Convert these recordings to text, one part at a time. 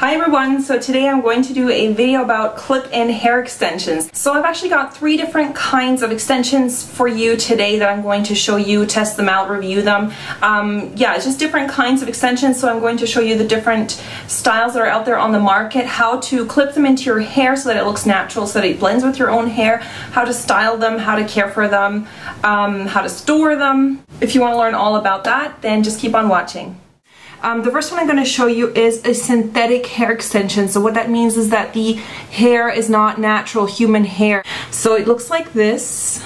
Hi everyone, so today I'm going to do a video about clip-in hair extensions. So I've actually got 3 different kinds of extensions for you today that I'm going to show you, test them out, review them. Yeah, it's just different kinds of extensions, so I'm going to show you the different styles that are out there on the market, how to clip them into your hair so that it looks natural, so that it blends with your own hair, how to style them, how to care for them, how to store them. If you want to learn all about that, then just keep on watching. The first one I'm going to show you is a synthetic hair extension. So what that means is that the hair is not natural human hair. So it looks like this.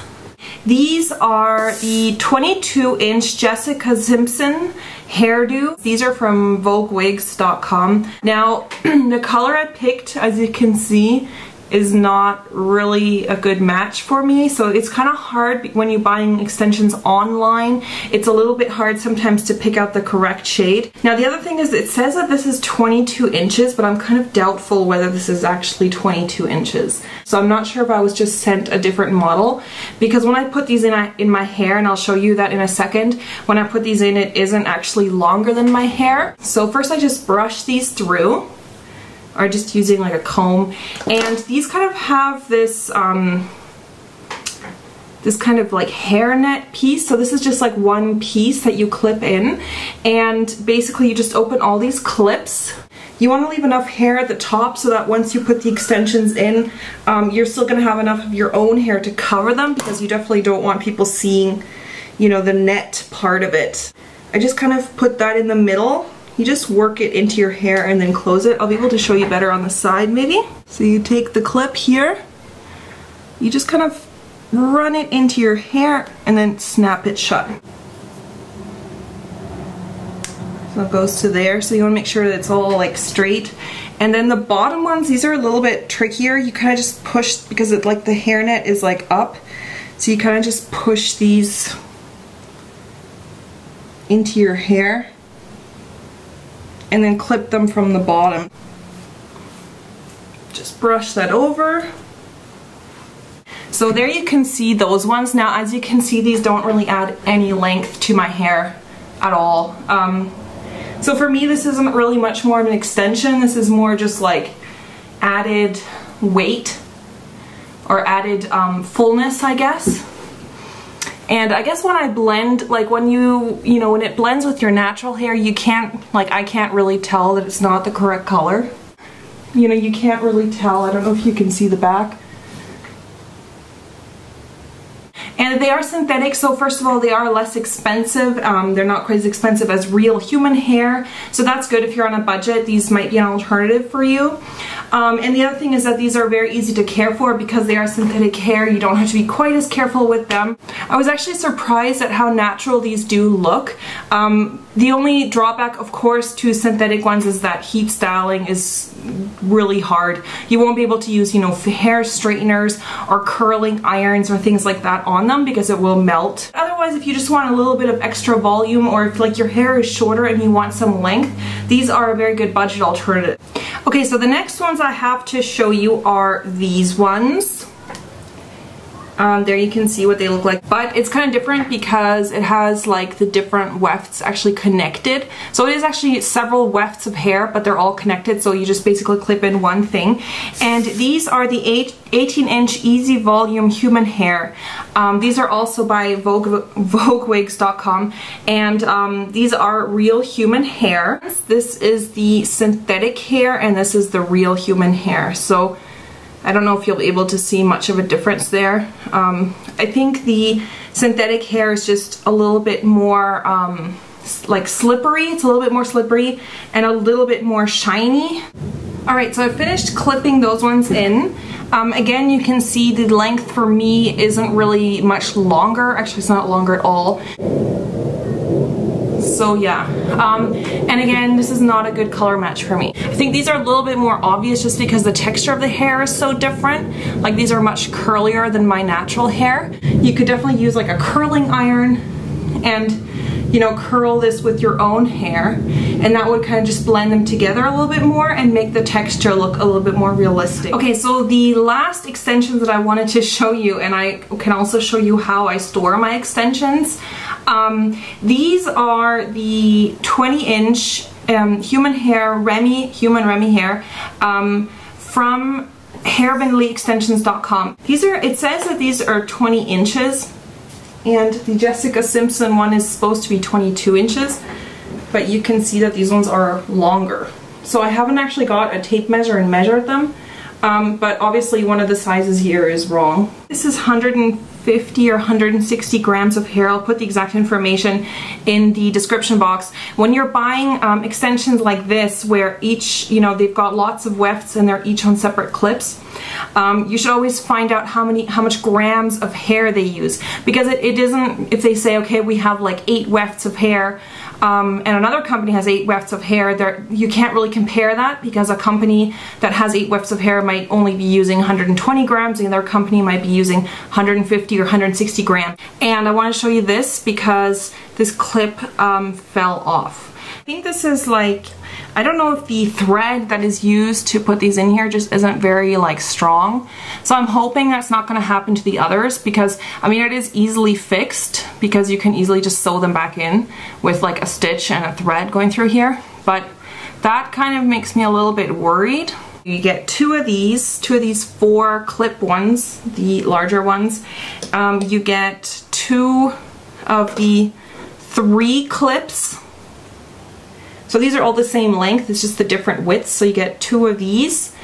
These are the 22-inch Jessica Simpson hairdo. These are from VogueWigs.com. Now, the color I picked, as you can see, is not really a good match for me, so it's kind of hard when you're buying extensions online. It's a little bit hard sometimes to pick out the correct shade. Now the other thing is, it says that this is 22 inches, but I'm kind of doubtful whether this is actually 22 inches. So I'm not sure if I was just sent a different model, because when I put these in my hair, and I'll show you that in a second, when I put these in, it isn't actually longer than my hair. So first I just brush these through, or just using like a comb, and these kind of have this this kind of like hairnet piece. So this is just like one piece that you clip in, and basically you just open all these clips. You want to leave enough hair at the top so that once you put the extensions in, you're still going to have enough of your own hair to cover them, because you definitely don't want people seeing, you know, the net part of it. I just kind of put that in the middle. You just work it into your hair and then close it. I'll be able to show you better on the side maybe. So you take the clip here, you just kind of run it into your hair and then snap it shut. So it goes to there, so you want to make sure that it's all like straight. And then the bottom ones, these are a little bit trickier. You kind of just push, because it, like, the hairnet is like up, so you kind of just push these into your hair and then clip them from the bottom. Just brush that over. So there you can see those ones. Now, as you can see, these don't really add any length to my hair at all. So for me, this isn't really much more of an extension. This is more just like added weight, or added fullness, I guess. And I guess when I blend, like when when it blends with your natural hair, you can't, like, I can't really tell that it's not the correct color. You know, you can't really tell. I don't know if you can see the back. And they are synthetic, so first of all, they are less expensive. They're not quite as expensive as real human hair, so that's good if you're on a budget. These might be an alternative for you. And the other thing is that these are very easy to care for because they are synthetic hair. You don't have to be quite as careful with them. I was actually surprised at how natural these do look. The only drawback, of course, to synthetic ones is that heat styling is really hard. You won't be able to use, you know, hair straighteners or curling irons or things like that on them, because it will melt. Otherwise, if you just want a little bit of extra volume, or if like your hair is shorter and you want some length, these are a very good budget alternative. Okay, so the next ones I have to show you are these ones. There you can see what they look like, but it's kind of different because it has like the different wefts actually connected. So it is actually several wefts of hair, but they're all connected, so you just basically clip in one thing. And these are the 18-inch Easy Volume Human Hair. These are also by VogueWigs.com, and these are real human hair. This is the synthetic hair, and this is the real human hair. So I don't know if you'll be able to see much of a difference there. I think the synthetic hair is just a little bit more like slippery. It's a little bit more slippery and a little bit more shiny. Alright, so I finished clipping those ones in. Again, you can see the length for me isn't really much longer. Actually, it's not longer at all. So yeah, and again, this is not a good color match for me. I think these are a little bit more obvious just because the texture of the hair is so different. Like, these are much curlier than my natural hair. You could definitely use like a curling iron and, you know, curl this with your own hair, and that would kind of just blend them together a little bit more and make the texture look a little bit more realistic. Okay, so the last extensions that I wanted to show you, and I can also show you how I store my extensions. These are the 20-inch human hair, human Remy hair, from HairBandLayExtensions.com. These are, it says that these are 20 inches, and the Jessica Simpson one is supposed to be 22 inches, but you can see that these ones are longer. So I haven't actually got a tape measure and measured them, but obviously one of the sizes here is wrong. This is 150 or 160 grams of hair. I'll put the exact information in the description box. When you're buying extensions like this, where each, you know, they've got lots of wefts and they're each on separate clips, you should always find out how much grams of hair they use, because it isn't, if they say, okay, we have like 8 wefts of hair, and another company has 8 wefts of hair, you can't really compare that, because a company that has 8 wefts of hair might only be using 120 grams and their company might be using 150 or 160 grams. And I want to show you this because this clip fell off. I think this is like, I don't know if the thread that is used to put these in here just isn't very like strong. So I'm hoping that's not going to happen to the others, because I mean, it is easily fixed because you can easily just sew them back in with like a stitch and a thread going through here. But that kind of makes me a little bit worried. You get two of these 4 clip ones, the larger ones. You get 2 of the 3 clips. So these are all the same length, it's just the different widths. So you get 2 of these.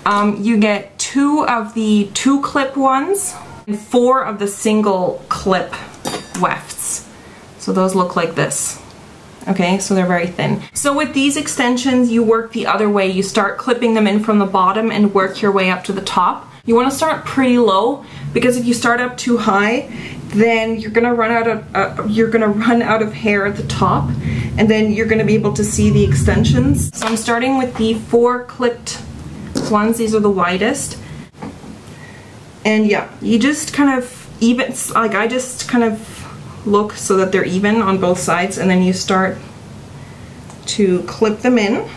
You get 2 of the 2 clip ones and 4 of the single clip wefts. So those look like this. Okay, so they're very thin. So with these extensions, you work the other way. You start clipping them in from the bottom and work your way up to the top. You want to start pretty low, because if you start up too high, then you're gonna run out of hair at the top, and then you're gonna be able to see the extensions. So I'm starting with the 4 clipped ones. These are the widest. And yeah, you just kind of even, like I just kind of look so that they're even on both sides, and then you start to clip them in.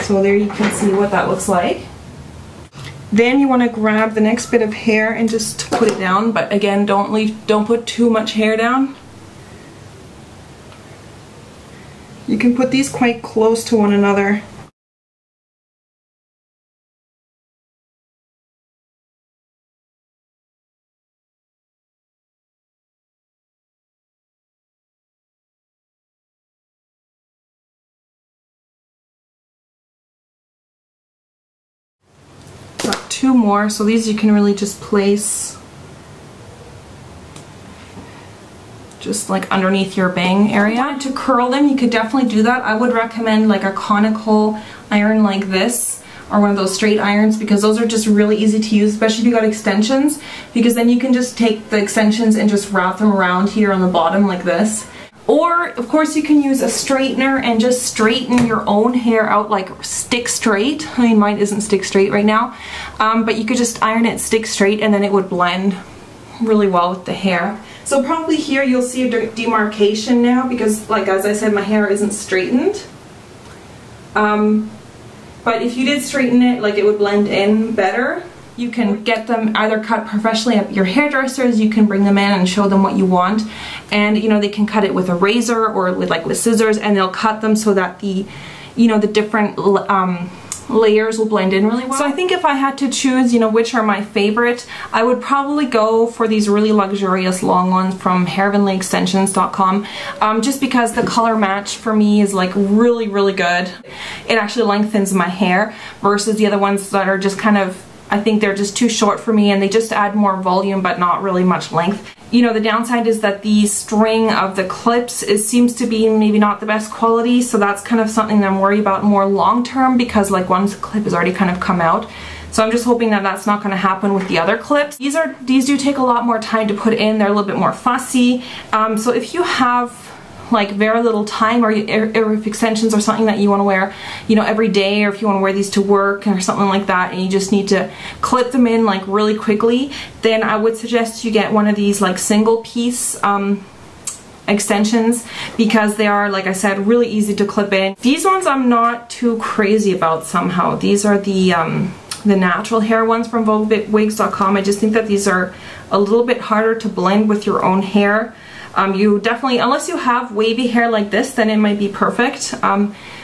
So there you can see what that looks like. Then you want to grab the next bit of hair and just put it down, but again, don't put too much hair down. You can put these quite close to one another. Got 2 more, so these you can really just place just like underneath your bang area. To curl them, you could definitely do that. I would recommend like a conical iron like this, or one of those straight irons, because those are just really easy to use, especially if you got extensions, because then you can just take the extensions and just wrap them around here on the bottom like this. Or, of course, you can use a straightener and just straighten your own hair out like stick straight. I mean, mine isn't stick straight right now, but you could just iron it stick straight and then it would blend really well with the hair. So probably here you'll see a demarcation now, because like as I said, my hair isn't straightened. But if you did straighten it, like it would blend in better. You can get them either cut professionally at your hairdressers, you can bring them in and show them what you want, and you know, they can cut it with a razor or with scissors, and they'll cut them so that the, you know, the different layers will blend in really well. So I think if I had to choose, you know, which are my favorite, I would probably go for these really luxurious long ones from HairBandLayExtensions.com, just because the color match for me is like really, really good. It actually lengthens my hair versus the other ones that are just kind of, I think they're just too short for me, and they just add more volume but not really much length. You know, the downside is that the string of the clips seems to be maybe not the best quality, so that's kind of something that I'm worried about more long term, because like once the clip has already kind of come out. So I'm just hoping that that's not going to happen with the other clips. These do take a lot more time to put in. They're a little bit more fussy. So if you have like very little time, or if extensions are something that you want to wear, you know, every day, or if you want to wear these to work or something like that, and you just need to clip them in like really quickly, then I would suggest you get one of these like single piece extensions, because they are, like I said, really easy to clip in. These ones I'm not too crazy about somehow. These are the natural hair ones from VogueWigs.com. I just think that these are a little bit harder to blend with your own hair. You definitely, unless you have wavy hair like this, then it might be perfect.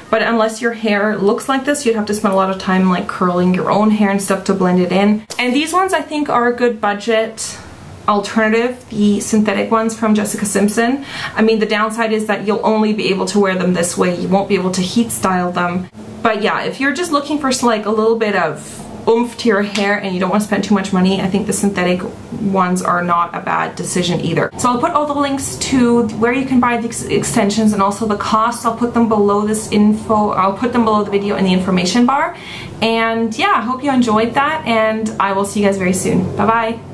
But unless your hair looks like this, you'd have to spend a lot of time like curling your own hair and stuff to blend it in. And these ones I think are a good budget alternative, the synthetic ones from Jessica Simpson. I mean, the downside is that you'll only be able to wear them this way. You won't be able to heat style them. But yeah, if you're just looking for like a little bit of oomph to your hair and you don't want to spend too much money, I think the synthetic ones are not a bad decision either. So I'll put all the links to where you can buy the extensions and also the costs. I'll put them below this info. I'll put them below the video in the information bar. And yeah, I hope you enjoyed that, and I will see you guys very soon. Bye bye.